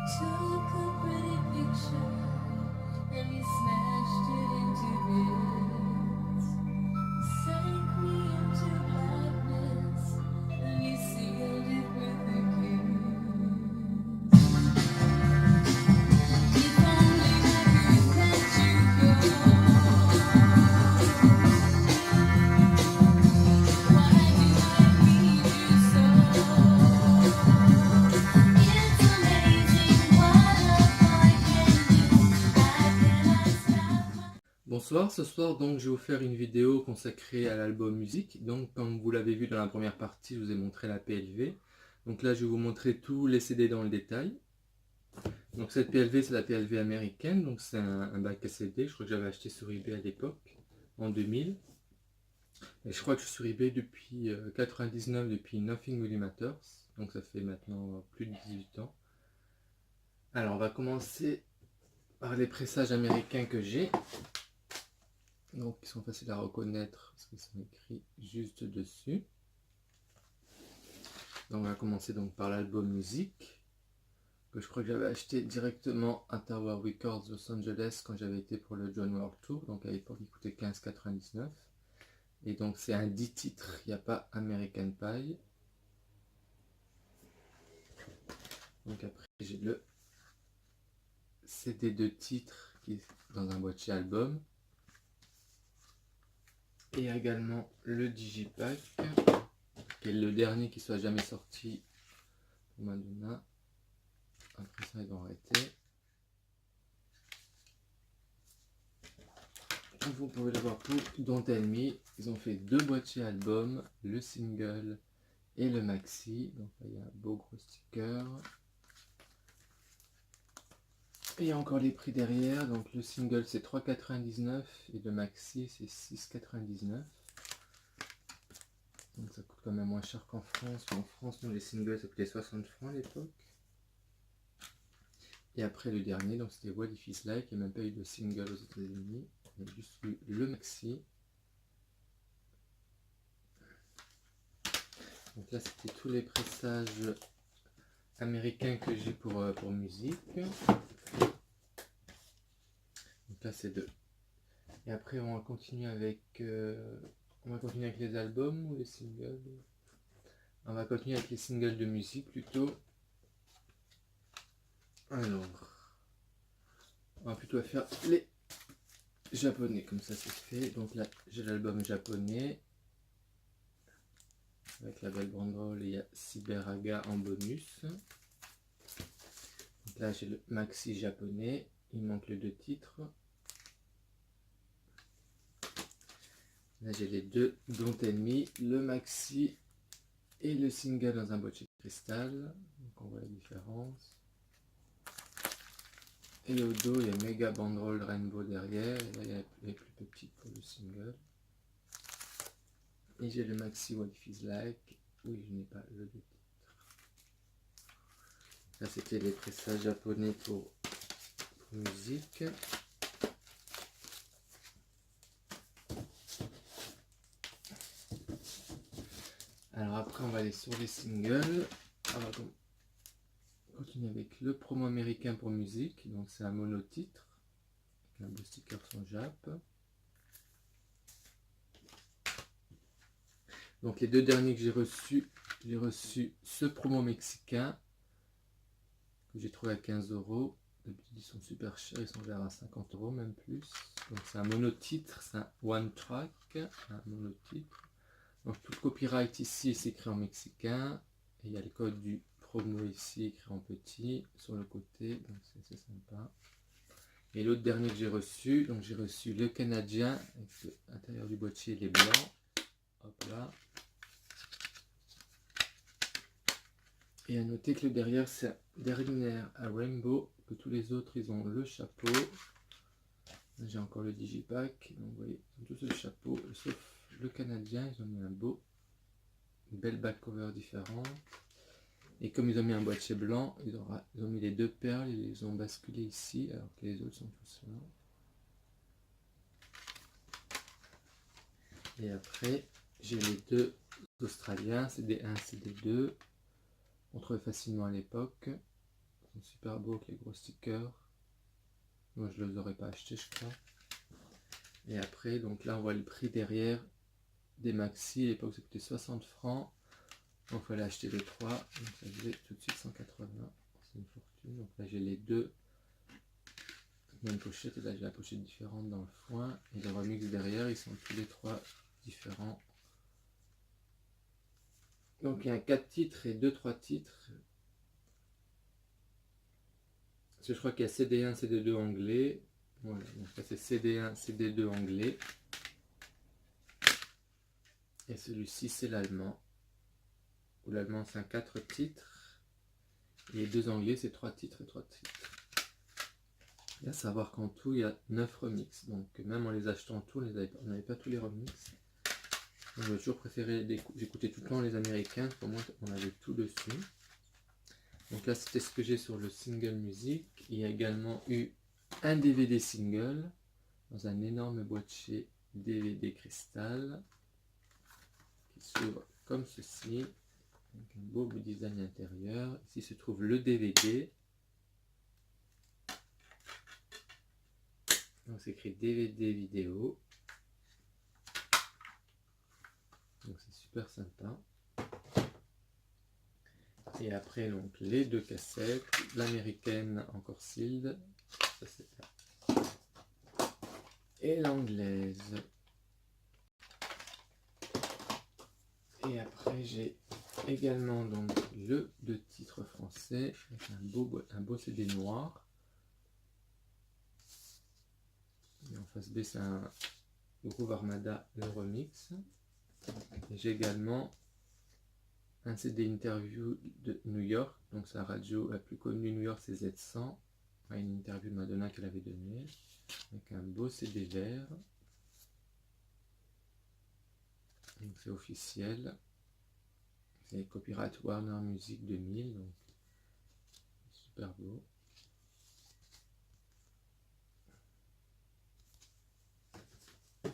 took a pretty picture and you smashed it into bits. Sank me into blackness and you sealed it with a kiss. If only I could let you go. Why do I need you so? It's amazing what a boy can do. I cannot stop my... Bonsoir, ce soir donc je vais vous faire une vidéo consacrée à l'album musique. Donc comme vous l'avez vu dans la première partie, je vous ai montré la PLV. Donc là je vais vous montrer tous les CD dans le détail. Donc cette PLV c'est la PLV américaine, donc c'est un bac à CD, je crois que j'avais acheté sur eBay à l'époque, en 2000. Et je crois que je suis sur eBay depuis 99, depuis Nothing Really Matters, donc ça fait maintenant plus de 18 ans. Alors on va commencer par les pressages américains que j'ai. Donc ils sont faciles à reconnaître parce qu'ils sont écrits juste dessus. Donc on va commencer donc par l'album musique, que je crois que j'avais acheté directement à Tower Records Los Angeles quand j'avais été pour le John World Tour. Donc à l'époque il coûtait 15,99. Et donc c'est un 10 titres, il n'y a pas American Pie. Donc après j'ai le CD de titres qui est dans un boîtier album. Et également le Digipack, qui est le dernier qui soit jamais sorti pour Madonna. Après ça ils vont arrêter. Comme vous pouvez le voir pour Don't Tell Me, ils ont fait deux boîtiers albums, le single et le maxi. Donc là il y a un beau gros sticker. Et il y a encore les prix derrière. Donc le single c'est 3,99 et le maxi c'est 6,99. Donc ça coûte quand même moins cher qu'en France. En France, nous les singles ça coûtait 60 francs à l'époque. Et après le dernier, donc c'était What If It's Like, il n'y a même pas eu de single aux États-Unis, on a juste eu le maxi. Donc là c'était tous les pressages américains que j'ai pour musique. Donc là c'est deux. Et après on va continuer avec les albums ou les singles. On va continuer avec les singles de musique plutôt. Alors, on va plutôt faire les japonais, comme ça c'est fait. Donc là j'ai l'album japonais avec la belle banderole et il y a Cyberaga en bonus. Donc là j'ai le maxi japonais, il manque les deux titres. Là j'ai les deux Don't Tell Me, le maxi et le single dans un boîtier de cristal. Donc on voit la différence. Et au dos, il y a méga banderole rainbow derrière. Et là, il y a les plus petites pour le single. Et j'ai le maxi What It Feels Like. Oui, je n'ai pas le deux titres. Là, c'était les pressages japonais pour musique. Alors après, on va aller sur les singles. On va continuer avec le promo américain pour musique. Donc c'est un mono-titre. Un beau sticker son Jap. Donc les deux derniers que j'ai reçus ce promo mexicain que j'ai trouvé à 15 €. D'habitude ils sont super chers, ils sont vers à 50 € même plus. Donc c'est un mono-titre, c'est un one track, un mono-titre. Donc tout le copyright ici c'est écrit en mexicain. Et il y a le code du promo ici écrit en petit sur le côté, donc c'est assez sympa. Et l'autre dernier que j'ai reçu, donc j'ai reçu le canadien avec l'intérieur du boîtier les blancs. Hop là. Et à noter que le derrière c'est dernier à rainbow, que tous les autres ils ont le chapeau. J'ai encore le digipack, donc vous voyez, ils ont tous le chapeau, sauf le canadien, ils ont mis un beau, une belle back cover différente. Et comme ils ont mis un boîtier blanc, ils ont mis les deux perles, ils les ont basculées ici, alors que les autres sont tous là. Et après, j'ai les deux australiens, CD1, CD2. On trouvait facilement à l'époque. sont super beaux avec les gros stickers. Moi je ne les aurais pas achetés je crois. Et après, donc là on voit le prix derrière des maxi. À l'époque ça coûtait 60 francs. Donc il fallait acheter les 3. Donc ça faisait tout de suite 180. C'est une fortune. Donc là j'ai les deux. Même pochette. Et là j'ai la pochette différente dans le foin. Et les remix derrière, ils sont tous les 3 différents. Donc il y a 4 titres et 2-3 titres. Je crois qu'il y a CD1, CD2 anglais. Voilà, donc ça c'est CD1, CD2 anglais. Et celui-ci c'est l'allemand. Ou l'allemand c'est un 4 titres. Et les 2 anglais c'est 3 titres et 3 titres. Et à savoir qu'en tout il y a 9 remixes. Donc même en les achetant tous, on n'avait pas tous les remixes. J'ai toujours préféré j'écoutais tout le temps les américains, pour moi on avait tout dessus. Donc là c'était ce que j'ai sur le single music. Il y a également eu un DVD single dans un énorme boîtier DVD cristal qui s'ouvre comme ceci, avec un beau design intérieur. Ici se trouve le DVD. Donc c'est écrit DVD vidéo. Donc c'est super sympa. Et après donc les 2 cassettes, l'américaine encore sealed, ça c'est bien, et l'anglaise. Et après j'ai également donc le 2 titres français avec un beau CD noir. Et en face B c'est un Groove Armada le remix. J'ai également un CD interview de New York, donc sa radio la plus connue de New York c'est Z100, une interview de Madonna qu'elle avait donnée, avec un beau CD vert, donc c'est officiel, c'est copyright Warner Music 2000, donc super beau.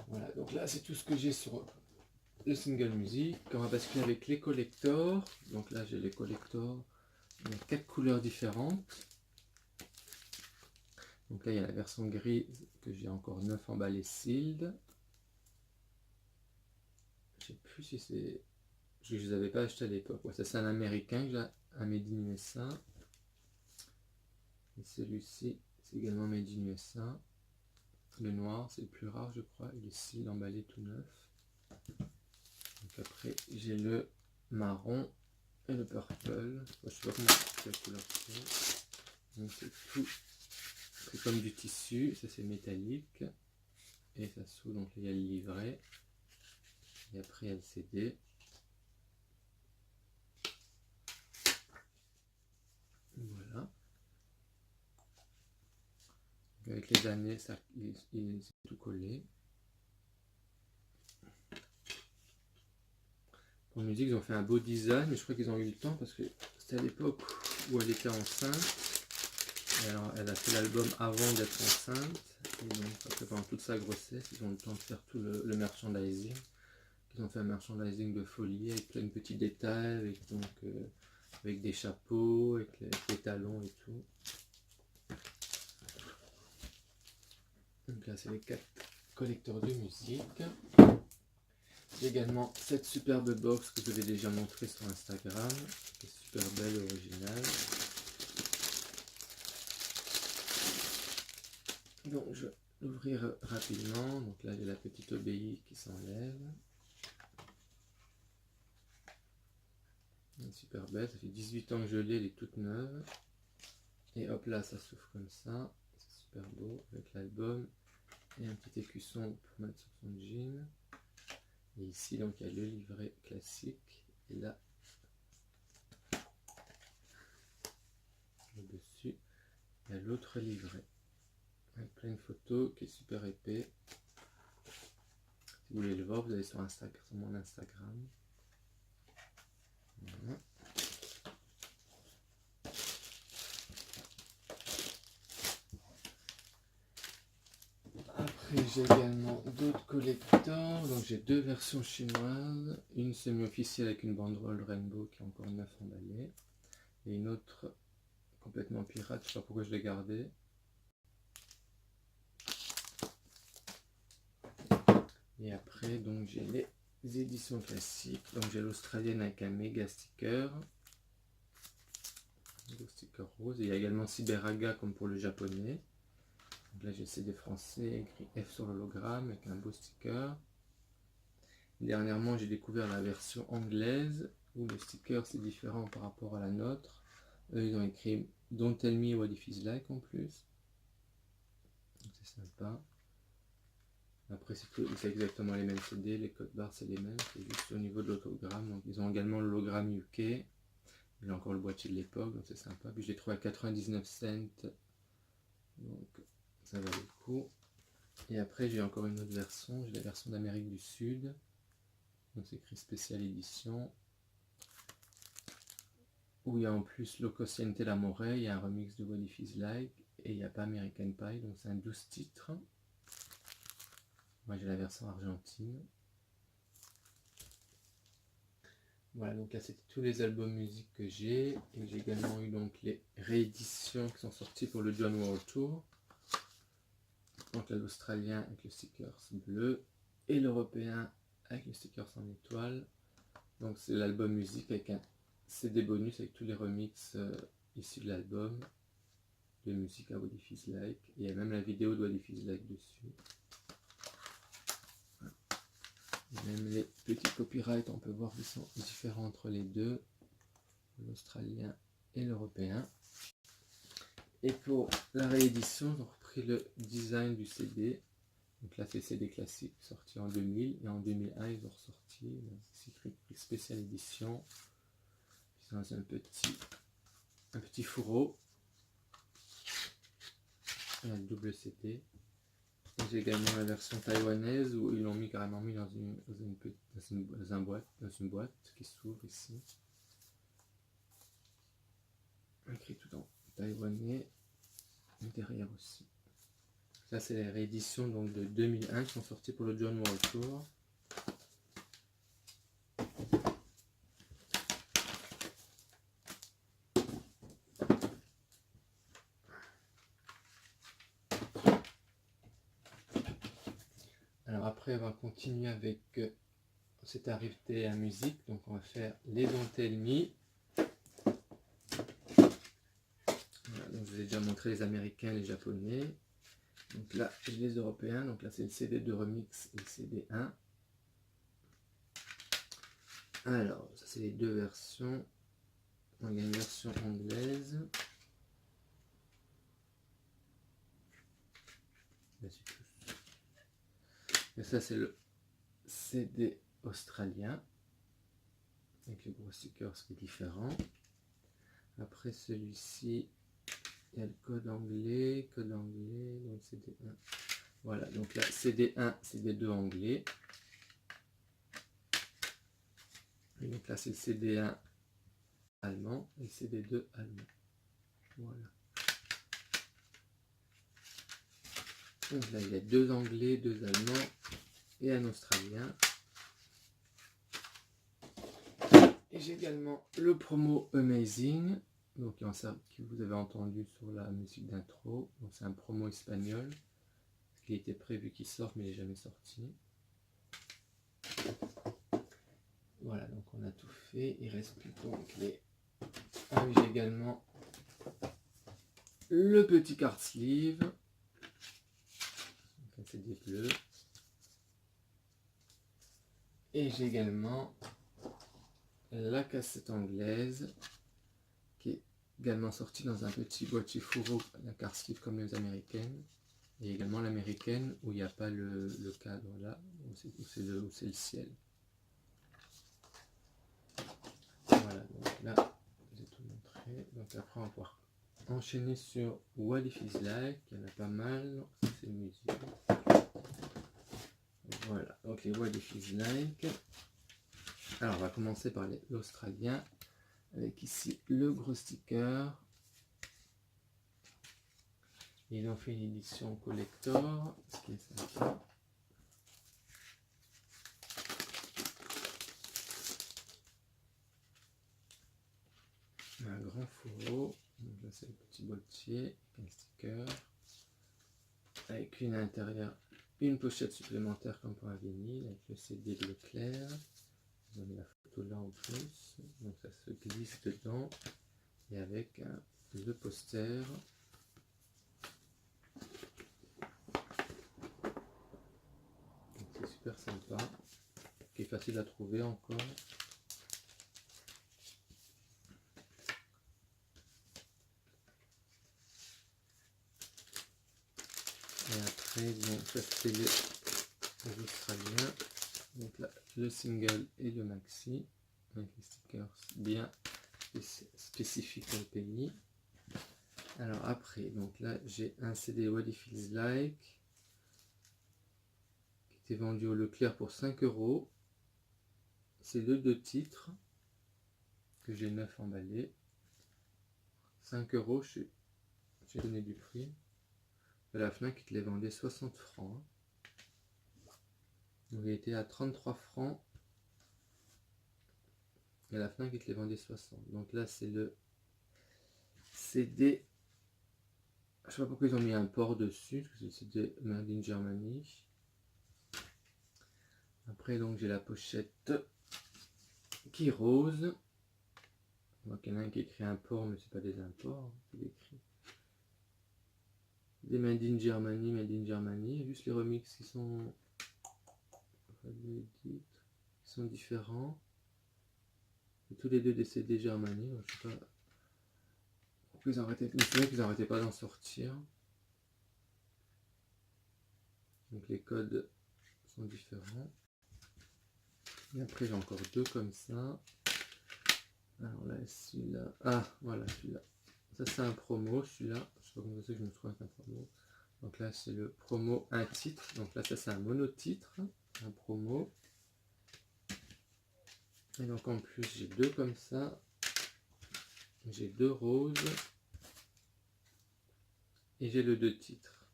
Voilà, donc là c'est tout ce que j'ai sur le single music. On va basculer avec les collectors. Donc là j'ai les collectors, il y a 4 couleurs différentes. Donc là il y a la version grise que j'ai encore 9 emballés sealed. Je sais plus si c'est... Je ne les avais pas achetés à l'époque. Ouais, ça c'est un américain, un Made in USA. Et celui-ci c'est également Made in USA. Le noir c'est le plus rare je crois, il est sealed emballé tout neuf. Donc après j'ai le marron et le purple. Je sais pas quelle couleur c'est. Donc c'est tout. C'est comme du tissu, ça c'est métallique. Et ça s'ouvre, donc il y a le livret. Et après il y a le CD. Voilà. Donc avec les années, ça, c'est tout collé. Pour musique, ils ont fait un beau design, mais je crois qu'ils ont eu le temps parce que c'était à l'époque où elle était enceinte. Et alors, elle a fait l'album avant d'être enceinte. Et donc, après, pendant toute sa grossesse, ils ont eu le temps de faire tout le merchandising. Ils ont fait un merchandising de folie avec plein de petits détails, avec, donc, avec des chapeaux, avec les talons et tout. Donc là, c'est les 4 collecteurs de musique. J'ai également cette superbe box que je vous ai déjà montré sur Instagram, qui est super belle et originale. Donc je vais l'ouvrir rapidement. Donc là j'ai la petite obéi qui s'enlève. Super belle, ça fait 18 ans que je l'ai, elle est toute neuve. Et hop là ça s'ouvre comme ça, c'est super beau avec l'album. Et un petit écusson pour mettre sur son jean. Et ici donc il y a le livret classique. Et là, au-dessus, il y a l'autre livret. Avec plein de photos qui est super épais. Si vous voulez le voir, vous allez sur Instagram, sur mon Instagram. Voilà. Après j'ai également d'autres collectors, donc j'ai 2 versions chinoises, une semi-officielle avec une banderole rainbow qui est encore 9 emballée, et une autre complètement pirate, je sais pas pourquoi je l'ai gardé. Et après, donc j'ai les éditions classiques. Donc j'ai l'australienne avec un méga sticker. Le sticker rose. Et il y a également Cyberaga comme pour le japonais. Donc là j'ai le CD français, écrit F sur l'hologramme avec un beau sticker. Dernièrement j'ai découvert la version anglaise où le sticker c'est différent par rapport à la nôtre. Eux ils ont écrit Don't tell me what it is like en plus. C'est sympa. Après c'est exactement les mêmes CD, les codes barres c'est les mêmes, c'est juste au niveau de l'autogramme. Donc ils ont également l'hologramme UK. J'ai encore le boîtier de l'époque, donc c'est sympa. Puis je l'ai trouvé à 99 cents. Donc ça valait le coup. Et après j'ai encore une autre version, j'ai la version d'Amérique du Sud. Donc c'est écrit spécial édition. Où il y a en plus Loco Siente l'Amore, il y a un remix de What If Is Like. Et il n'y a pas American Pie, donc c'est un 12 titres. Moi j'ai la version argentine. Voilà, donc là c'était tous les albums musique que j'ai. Et j'ai également eu donc les rééditions qui sont sorties pour le John World Tour. Donc l'australien avec le sticker bleu. Et l'européen avec le sticker en étoile. Donc c'est l'album musique avec un CD bonus avec tous les remixes issus de l'album. De musique à What If Is Like. Et il y a même la vidéo de What If Is Like dessus. Même les petits copyrights, on peut voir qu'ils sont différents entre les deux, l'australien et l'européen. Et pour la réédition, ils ont repris le design du CD. Donc là, c'est le CD classique sorti en 2000. Et en 2001, ils ont ressorti une spéciale édition. Dans un petit fourreau. Un double CD. J'ai également la version taïwanaise où ils l'ont carrément mis dans une boîte qui s'ouvre ici. Écrit tout en taïwanais. Et derrière aussi. Ça c'est les rééditions donc, de 2001 qui sont sorties pour le John World Tour. Alors après on va continuer avec cette arrivée à musique, donc on va faire les Don't Tell Me. Voilà, donc je vous ai déjà montré les américains, les japonais. Donc là j'ai les européens, donc là c'est le CD de remix et le CD 1. Alors ça c'est les deux versions. Il y a une version anglaise. Et ça c'est le CD australien avec le gros sticker, ce qui est différent. Après celui-ci, il y a le code anglais, donc CD1. Voilà, donc là CD1, CD2 anglais. Et donc là c'est le CD1 allemand et le CD2 allemand. Voilà. Donc là il y a deux anglais, deux allemands et un australien. Et j'ai également le promo Amazing, donc que vous avez entendu sur la musique d'intro. Donc c'est un promo espagnol, qui était prévu qu'il sorte mais il n'est jamais sorti. Voilà, donc on a tout fait. Il reste plus donc les. Ah oui, j'ai également le petit card sleeve. C'est des bleus. Et j'ai également la cassette anglaise qui est également sortie dans un petit boîtier fourreau, la card sleeve comme les américaines. Et également l'américaine où il n'y a pas le cadre là, où c'est le ciel. Voilà, donc là, j'ai tout montré. Donc après, on va pouvoir enchaîner sur What If Is Like. Il y en a pas mal. Donc ça, c'est musique. Voilà, donc les What If Is Like. Alors, on va commencer par l'australien. Avec ici le gros sticker. Ils ont fait une édition collector, ce qui est sympa. Un grand fourreau, Donc là c'est le petit boîtier, un sticker, avec une intérieur, une pochette supplémentaire comme pour un vinyle, avec le CD bleu clair. Vous avez la photo là en plus, donc ça se glisse dedans, et avec le poster. C'est super sympa, qui est facile à trouver encore. Et après, donc ça c'est les Australiens. Donc là, le single et le maxi, avec les stickers bien spécifiques au pays. Alors après, donc là j'ai un CD What It Feels Like qui était vendu au Leclerc pour 5 €. C'est le 2 titres que j'ai 9 emballés. 5 €, j'ai donné du prix. À la Fnac, il te les vendait 60 francs. Donc il était à 33 francs. Et à la Fnac, il te les vendait 60. Donc là, c'est le CD. Je sais pas pourquoi ils ont mis un port dessus, parce que c'est le CD Made in Germany. Après, donc j'ai la pochette qui est rose. On voit qu'il y en a un qui écrit import, mais c'est pas des imports, c'est écrit des Made in Germany, juste les remixes qui sont différents. Et tous les deux des CD Germany, je sais pas pourquoi ils arrêtaient, mais c'est vrai qu'ils n'arrêtaient pas d'en sortir. Donc les codes sont différents. Et après j'ai encore deux comme ça. Alors là, celui-là, ah voilà celui-là. Ça c'est un promo, celui-là. Je sais pas comment c'est que je me trouve avec un promo. Donc là c'est le promo un titre. Donc là ça c'est un monotitre, un promo. Et donc en plus j'ai deux comme ça. J'ai deux roses. Et j'ai le deux titres.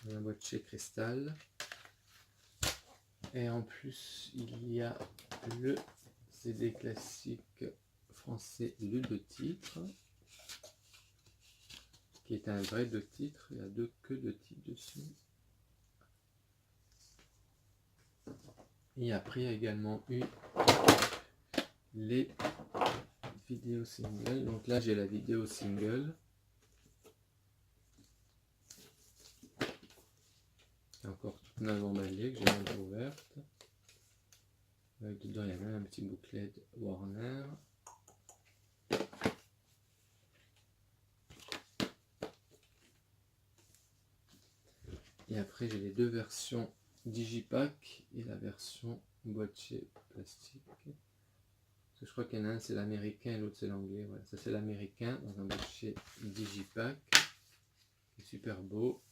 Et un boîtier cristal. Et en plus il y a le CD classique français, le deux titres. Qui est un vrai deux titres, il y a que deux titres dessus. Et après il y a également eu les vidéos single. Donc là j'ai la vidéo single. Encore toute neuve emballée que j'ai même pas ouverte. Avec dedans il y a même un petit bouclet de Warner. Et après j'ai les deux versions Digipack et la version boîtier plastique. Parce que je crois qu'il y en a un c'est l'américain et l'autre c'est l'anglais. Voilà, ça c'est l'américain dans un boîtier Digipack. C'est super beau.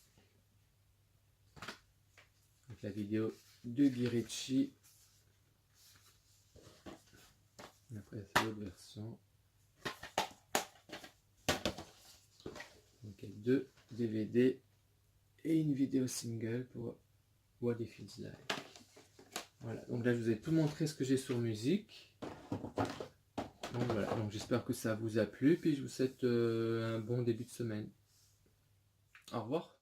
Avec la vidéo de Guy Ritchie. Et après c'est l'autre version. Donc il y a deux DVD et une vidéo single pour What It Feels Like. Voilà, donc là je vous ai tout montré ce que j'ai sur musique. Donc voilà, donc j'espère que ça vous a plu, puis je vous souhaite un bon début de semaine. Au revoir.